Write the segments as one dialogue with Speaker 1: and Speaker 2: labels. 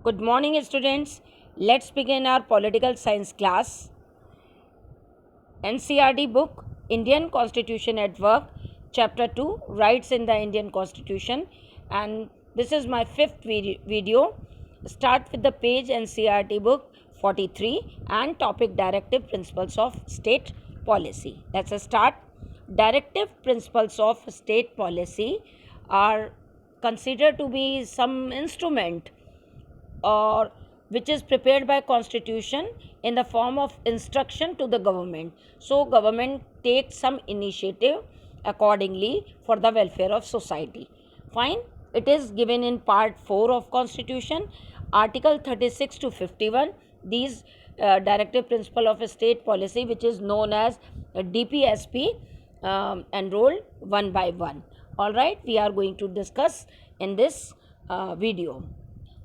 Speaker 1: Good morning, students. Let's begin our political science class. NCRD book, Indian Constitution at Work, Chapter 2, Rights in the Indian Constitution. And this is my fifth video. Start with the page NCRT book 43 and topic Directive Principles of State Policy. Let's start. Directive Principles of State Policy are considered to be some instrument or which is prepared by constitution in the form of instruction to the government. So government takes some initiative accordingly for the welfare of society. Fine. It is given in part 4 of constitution, article 36 to 51. These directive principle of a state policy, which is known as DPSP, enrolled one by one. All right, we are going to discuss in this video.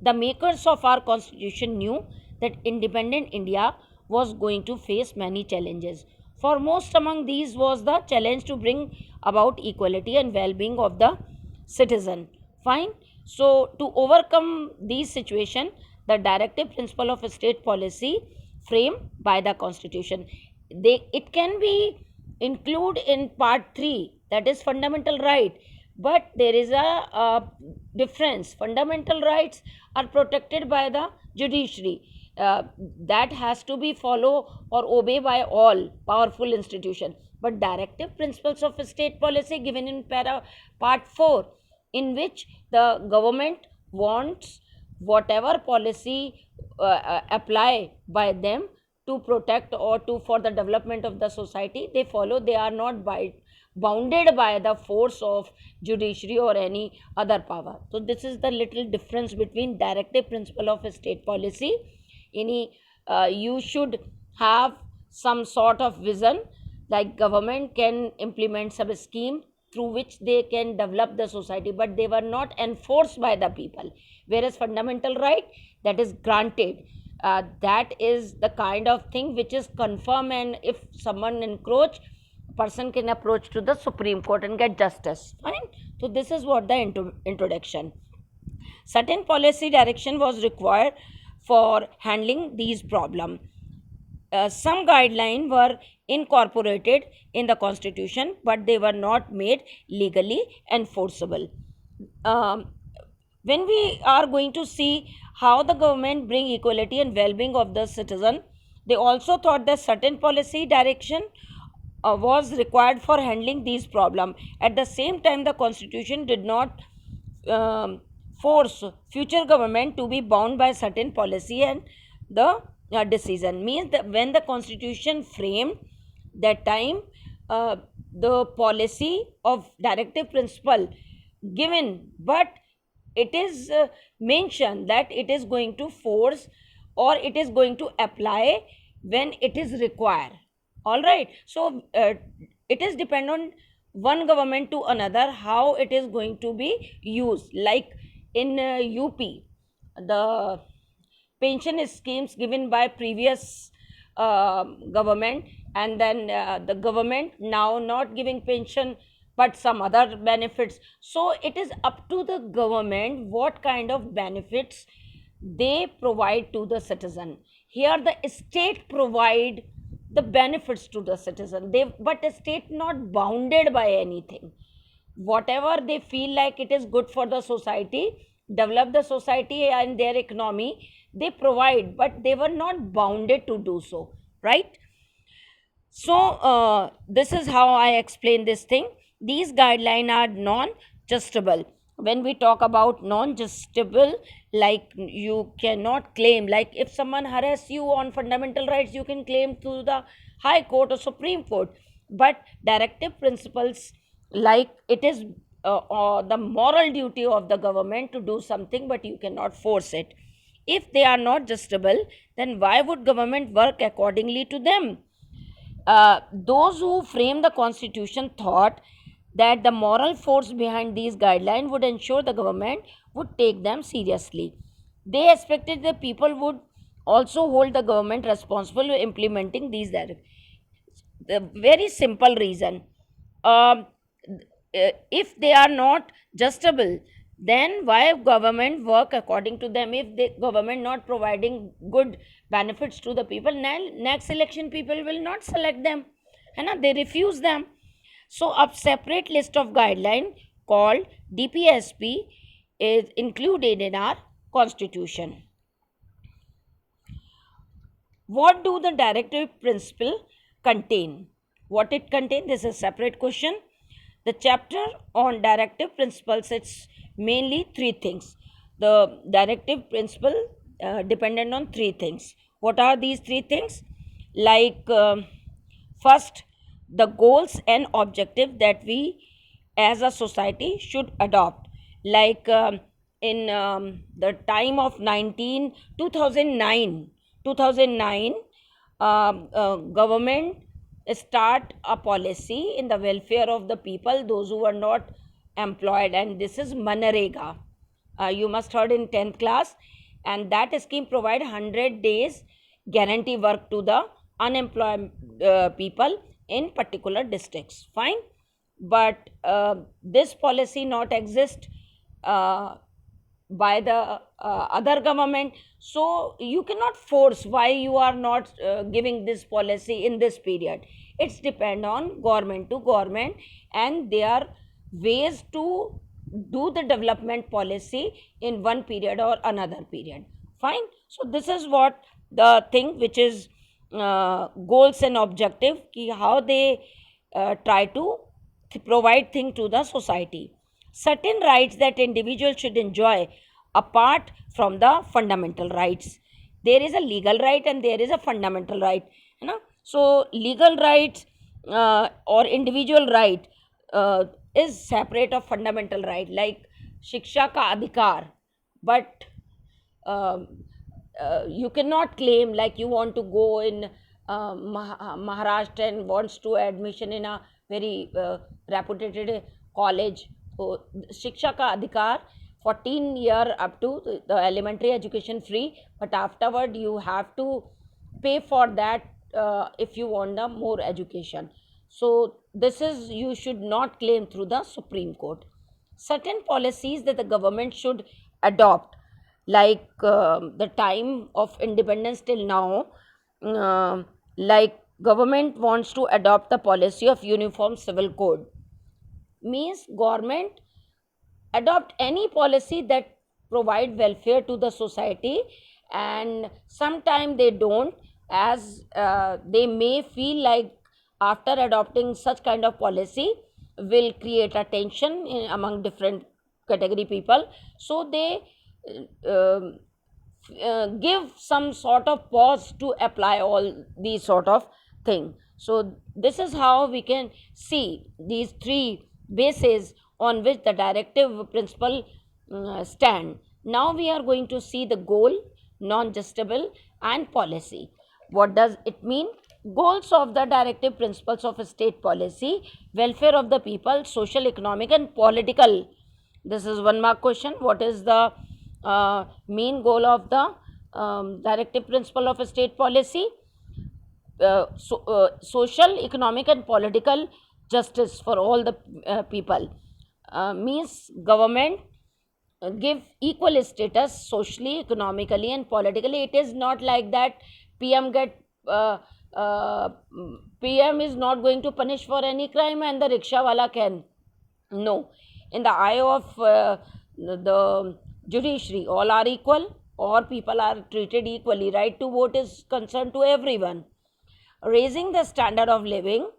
Speaker 1: The makers of our constitution knew that independent India was going to face many challenges. Foremost among these was the challenge to bring about equality and well-being of the citizen. Fine. So to overcome these situations, the directive principle of a state policy framed by the constitution, it can be included in part 3, that is fundamental right. But there is a difference. Fundamental rights are protected by the judiciary. That has to be followed or obeyed by all powerful institutions. But directive principles of state policy given in part 4, in which the government wants whatever policy apply by them to protect or to for the development of the society, they follow. They are not bounded by the force of judiciary or any other power. So this is the little difference between directive principle of a state policy. You should have some sort of vision, like government can implement some scheme through which they can develop the society, but they were not enforced by the people. Whereas fundamental right, that is granted, that is the kind of thing which is confirmed, and if someone encroach, person can approach to the Supreme Court and get justice. Fine. So this is what the introduction. Certain policy direction was required for handling these problems. Some guidelines were incorporated in the constitution, but they were not made legally enforceable. When we are going to see how the government bring equality and well-being of the citizen, they also thought that certain policy direction was required for handling these problems. At the same time, the constitution did not force future government to be bound by certain policy and the decision. Means that when the constitution framed that time, the policy of directive principle given, but it is mentioned that it is going to force or it is going to apply when it is required. All right. So it is depend on one government to another how it is going to be used. Like in UP, the pension schemes given by previous government, and then the government now not giving pension but some other benefits. So it is up to the government what kind of benefits they provide to the citizen. Here the state provide the benefits to the citizen, but the state not bounded by anything. Whatever they feel like it is good for the society, develop the society and their economy, they provide, but they were not bounded to do so, right? So this is how I explain this thing. These guidelines are non-justable. When we talk about non-justable, like you cannot claim, like if someone harass you on fundamental rights, you can claim to the High Court or Supreme Court. But directive principles, like it is the moral duty of the government to do something, but you cannot force it. If they are not justable, then why would government work accordingly to them? Those who framed the constitution thought that the moral force behind these guidelines would ensure the government would take them seriously. They expected the people would also hold the government responsible for implementing these directives. The very simple reason, if they are not justable, then why government work according to them? If the government not providing good benefits to the people, next election people will not select them, and they refuse them. So a separate list of guideline called DPSP is included in our constitution. What do the directive principle contain? What it contains, this is a separate question. The chapter on directive principles, it's mainly three things. The directive principle dependent on three things. What are these three things? Like first, the goals and objective that we as a society should adopt. Like in the time of 2009, government start a policy in the welfare of the people, those who are not employed, and this is Manrega. You must heard in 10th class, and that scheme provide 100 days guarantee work to the unemployed people in particular districts. Fine, but this policy not exist by the other government, so you cannot force why you are not giving this policy in this period. It's depend on government to government, and there are ways to do the development policy in one period or another period. Fine, so this is what the thing which is goals and objective, ki how they try to provide thing to the society. Certain rights that individuals should enjoy apart from the fundamental rights. There is a legal right and there is a fundamental right. You know? So legal rights or individual right is separate of fundamental right, like shiksha ka adhikar. But um, you cannot claim like you want to go in Maharashtra and wants to admission in a very reputed college. So shiksha ka adhikar, 14 year up to the elementary education free, but afterward you have to pay for that if you want a more education. So this is, you should not claim through the Supreme Court. Certain policies that the government should adopt, like the time of independence till now, like government wants to adopt the policy of uniform civil code. Means government adopt any policy that provide welfare to the society, and sometime they don't, as they may feel like after adopting such kind of policy will create a tension among different category people, so they give some sort of pause to apply all these sort of thing. So this is how we can see these three bases on which the directive principle stand. Now we are going to see the goal, non-justable, and policy. What does it mean? Goals of the directive principles of state policy: welfare of the people, social, economic, and political. This is one mark question. What is the main goal of the directive principle of state policy? Social, economic, and political justice for all the people. Means government give equal status socially, economically, and politically. It is not like that PM get uh, PM is not going to punish for any crime and the rickshaw wala can. No, in the eye of the judiciary, all are equal, or people are treated equally. Right to vote is concerned to everyone. Raising the standard of living,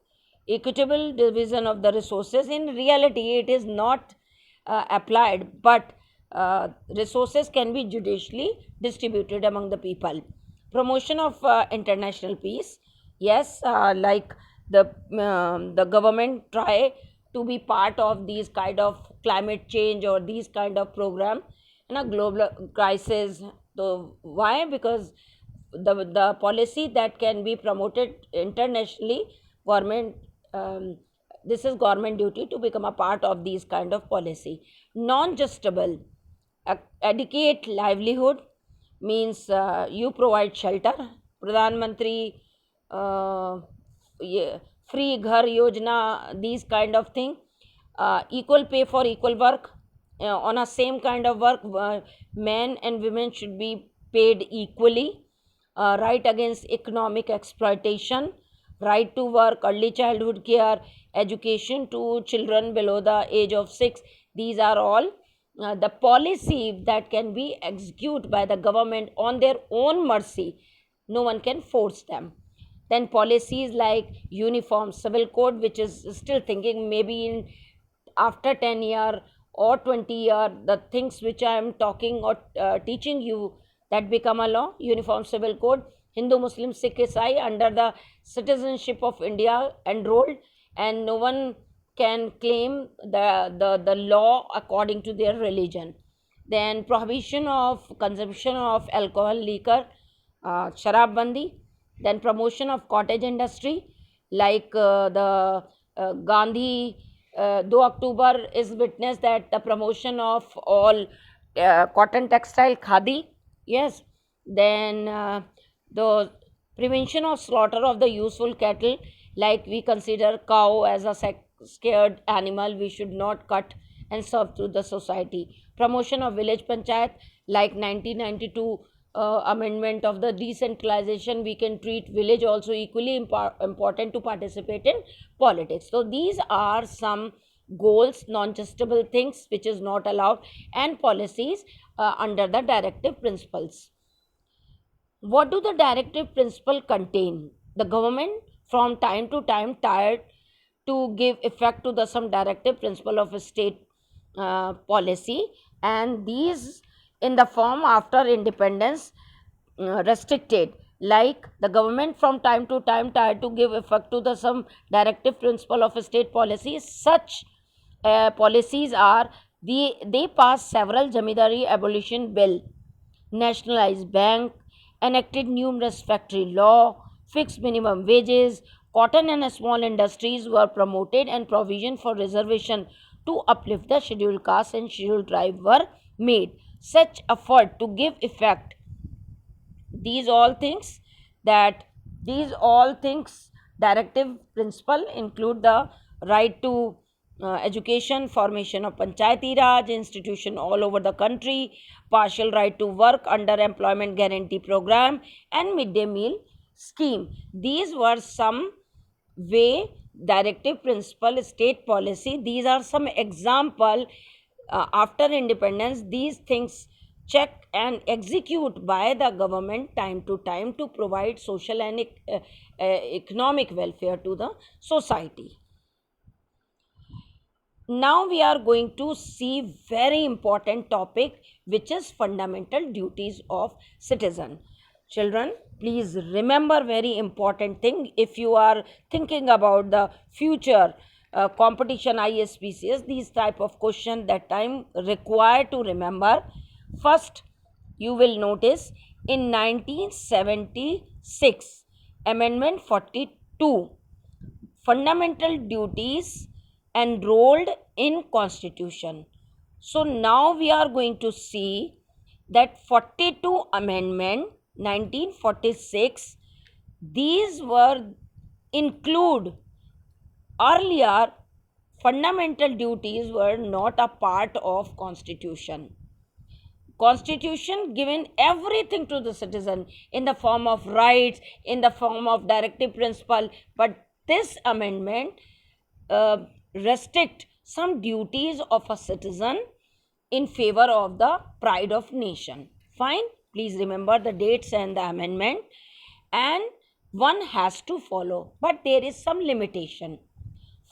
Speaker 1: equitable division of the resources. In reality, it is not applied, but resources can be judicially distributed among the people. Promotion of international peace. Yes, like the government try to be part of these kind of climate change or these kind of program in a global crisis. So why? Because the policy that can be promoted internationally, government this is government duty to become a part of these kind of policy. Non-justable, adequate livelihood, means you provide shelter. Pradhan Mantri free ghar yojana, these kind of thing. Equal pay for equal work, on a same kind of work, men and women should be paid equally. Right against economic exploitation, right to work, early childhood care, education to children below the age of 6. These are all the policy that can be executed by the government on their own mercy. No one can force them. Then policies like uniform civil code, which is still thinking maybe in after 10 year or 20 year, the things which I am talking or teaching you, that become a law. Uniform civil code, Hindu, Muslim, Sikh, Isai under the citizenship of India enrolled, and no one can claim the law according to their religion. Then prohibition of consumption of alcohol, liquor, sharab bandi. Then promotion of cottage industry, like the Gandhi 2 October is witness that the promotion of all cotton textile, khadi. Yes. Then the prevention of slaughter of the useful cattle, like we consider cow as a scared animal, we should not cut and serve to the society. Promotion of village panchayat, like 1992 amendment of the decentralization, we can treat village also equally important to participate in politics. So these are some goals, non-justable things which is not allowed, and policies under the directive principles. What do the directive principle contain? The government from time to time tired to give effect to the some directive principle of a state policy, and these in the form after independence restricted, like the government from time to time tried to give effect to the some directive principle of a state policy. Such policies are they pass several zamindari abolition bill, nationalized bank, enacted numerous factory law, fixed minimum wages, cotton and small industries were promoted, and provision for reservation to uplift the scheduled caste and scheduled tribe were made. Such effort to give effect these all things, that these all things directive principle include the right to education, formation of panchayati raj institution all over the country, partial right to work under employment guarantee program, and midday meal scheme. These were some way directive principle state policy. These are some example. After independence, these things check and execute by the government time to time to provide social and economic welfare to the society. Now we are going to see very important topic, which is fundamental duties of citizen. Children, please remember very important thing. If you are thinking about the future competition ISPCS, these type of question that time required to remember. First, you will notice in 1976 amendment 42, fundamental duties enrolled in constitution. So now we are going to see that 42 amendment 1946, these were include. Earlier fundamental duties were not a part of constitution. Constitution given everything to the citizen in the form of rights, in the form of directive principle, but this amendment uh, restrict some duties of a citizen in favor of the pride of nation. Fine, please remember the dates and the amendment, and one has to follow, but there is some limitation.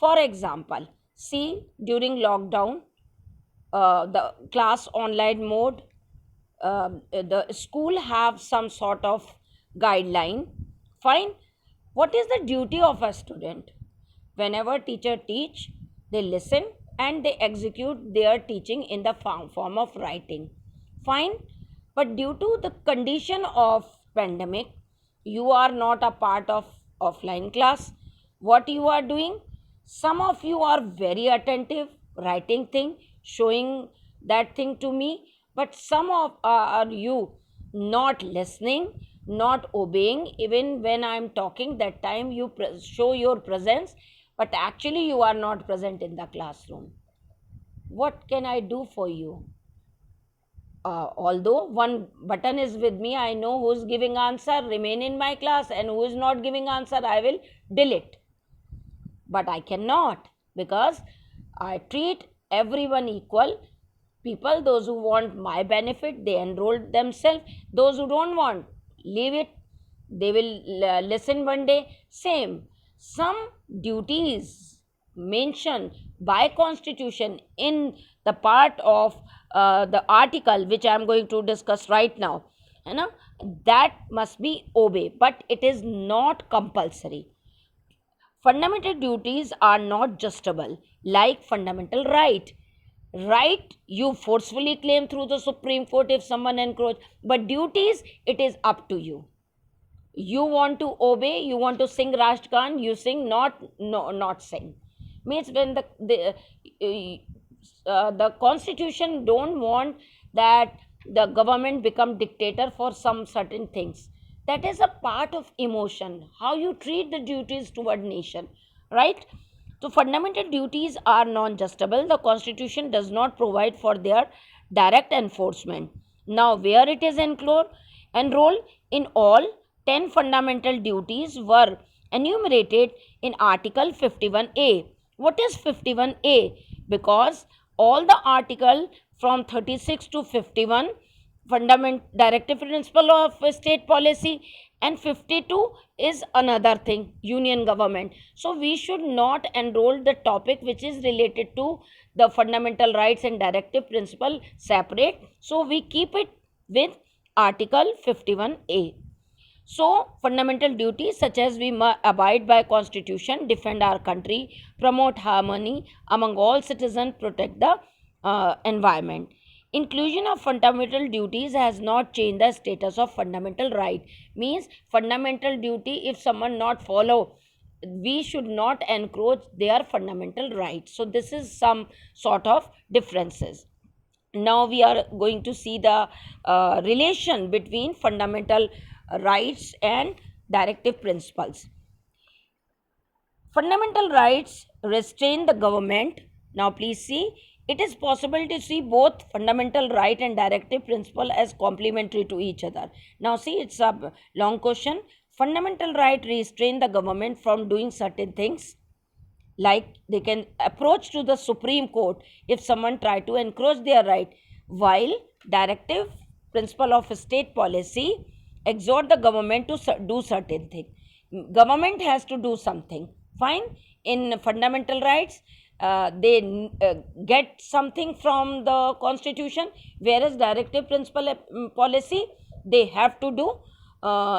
Speaker 1: For example, see, during lockdown, the class online mode, the school have some sort of guideline. Fine, what is the duty of a student? Whenever teacher teach, they listen and they execute their teaching in the form of writing. Fine, but due to the condition of pandemic, you are not a part of offline class. What you are doing? Some of you are very attentive, writing thing, showing that thing to me, but some of are you not listening, not obeying. Even when I am talking, that time you show your presence, but actually you are not present in the classroom. What can I do for you? Although one button is with me, I know who's giving answer, remain in my class, and who is not giving answer, I will delete. But I cannot, because I treat everyone equal. People, those who want my benefit, they enroll themselves. Those who don't want, leave it. They will listen one day. Same. Some duties mentioned by constitution in the part of the article which I am going to discuss right now, you know, that must be obey, but it is not compulsory. Fundamental duties are not justable like fundamental right you forcefully claim through the Supreme Court if someone encroach, but duties, it is up to you. You want to obey, you want to sing Rashtragan, you sing, not no, not sing. Means when the constitution don't want that the government become dictator for some certain things. That is a part of emotion, how you treat the duties toward nation, right? So fundamental duties are non-justable. The constitution does not provide for their direct enforcement. Now where it is enrolled in all 10 fundamental duties were enumerated in article 51A. What is 51A? Because all the article from 36 to 51 fundament directive principle of state policy, and 52 is another thing, union government. So we should not enroll the topic which is related to the fundamental rights and directive principle separate, so we keep it with article 51A. So, fundamental duties such as we must abide by constitution, defend our country, promote harmony among all citizens, protect the environment. Inclusion of fundamental duties has not changed the status of fundamental right. Means fundamental duty, if someone not follow, we should not encroach their fundamental rights. So this is some sort of differences. Now we are going to see the relation between fundamental rights and directive principles. Fundamental rights restrain the government. Now please see, it is possible to see both fundamental right and directive principle as complementary to each other. Now see, it's a long question. Fundamental right restrain the government from doing certain things, like they can approach to the Supreme Court if someone try to encroach their right, while directive principle of state policy exhort the government to do certain thing. Government has to do something, fine. In fundamental rights, they get something from the constitution, whereas directive principle policy, they have to do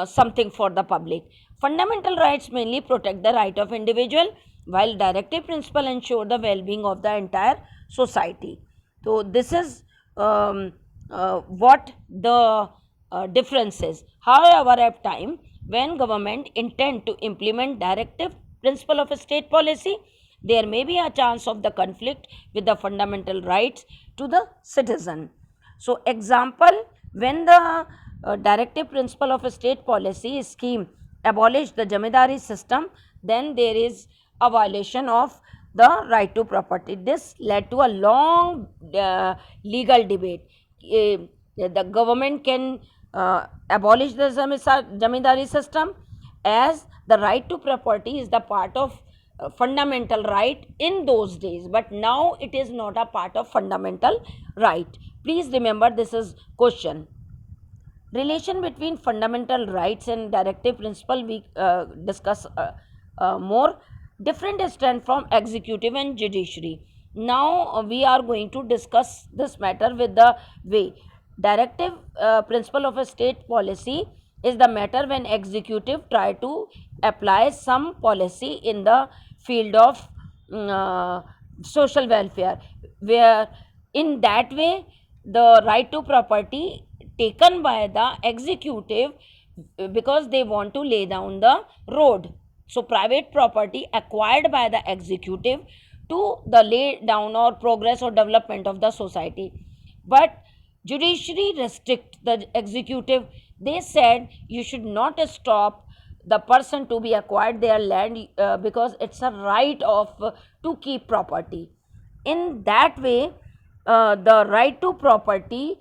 Speaker 1: something for the public. Fundamental rights mainly protect the right of individual, while directive principle ensure the well-being of the entire society. So this is what the difference is. However, at time when government intend to implement directive principle of a state policy, there may be a chance of the conflict with the fundamental rights to the citizen. So example, when the directive principle of a state policy scheme abolish the jamidari system, then there is a violation of the right to property. This led to a long legal debate. The government can abolish the jamidari system, as the right to property is the part of fundamental right in those days, but now it is not a part of fundamental right. Please remember, this is question. Relation between fundamental rights and directive principle we discuss more. Different stand from executive and judiciary. Now we are going to discuss this matter with the way. Directive principle of a state policy is the matter when executive try to apply some policy in the field of social welfare, where in that way the right to property taken by the executive, because they want to lay down the road. So private property acquired by the executive to the lay down or progress or development of the society. But judiciary restrict the executive. They said you should not stop the person to be acquired their land, because it's a right of to keep property. in that way, the right to property,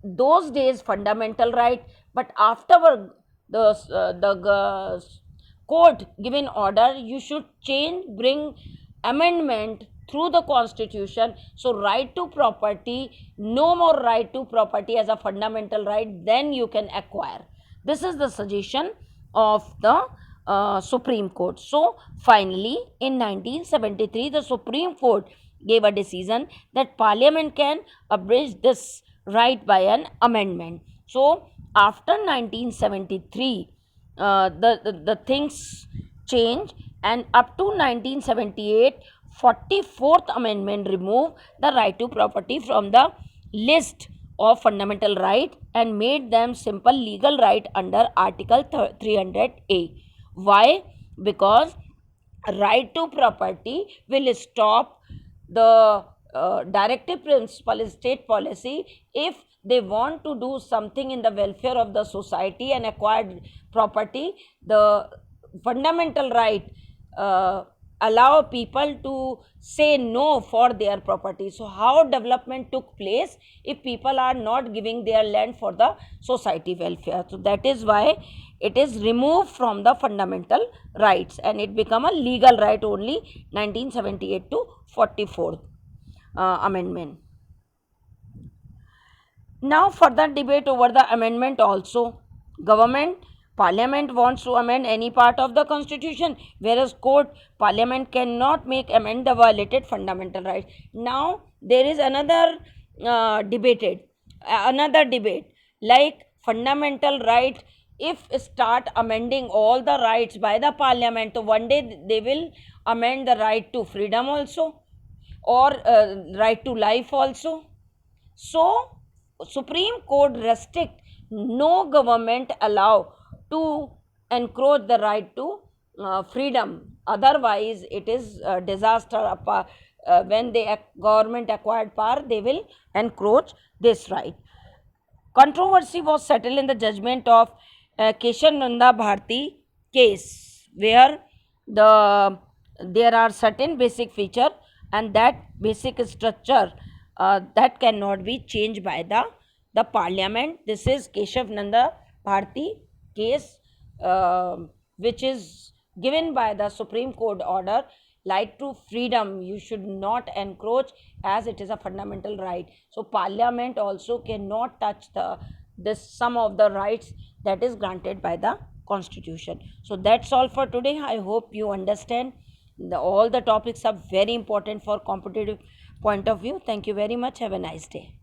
Speaker 1: those days fundamental right, but afterward the court given order, you should change, bring amendment through the constitution, so right to property, no more right to property as a fundamental right, then you can acquire. This is the suggestion of the Supreme Court. So finally in 1973 the Supreme Court gave a decision that Parliament can abridge this right by an amendment. So after 1973, the things change, and up to 1978, 44th Amendment removed the right to property from the list of fundamental right and made them simple legal right under Article 300A. Why? Because right to property will stop the directive principle in state policy if they want to do something in the welfare of the society and acquired property. The fundamental right allow people to say no for their property. So how development took place if people are not giving their land for the society welfare? So that is why it is removed from the fundamental rights and it become a legal right only 1978 to 44th amendment. Now further debate over the amendment also. Government, Parliament wants to amend any part of the constitution, whereas court, Parliament cannot make amend the violated fundamental rights. Now there is another another debate, like fundamental right, if start amending all the rights by the Parliament, so one day they will amend the right to freedom also, or right to life also. So Supreme Court restrict, no government allow to encroach the right to freedom. Otherwise, it is a disaster. When the government acquired power, they will encroach this right. Controversy was settled in the judgment of Keshav Nanda Bharti case, where there are certain basic feature and that basic structure that cannot be changed by the Parliament. This is Keshav Nanda Bharti case, which is given by the Supreme Court order. Right to freedom you should not encroach, as it is a fundamental right. So Parliament also cannot touch some of the rights that is granted by the Constitution. So that's all for today. I hope you understand. All the topics are very important for competitive point of view. Thank you very much. Have a nice day.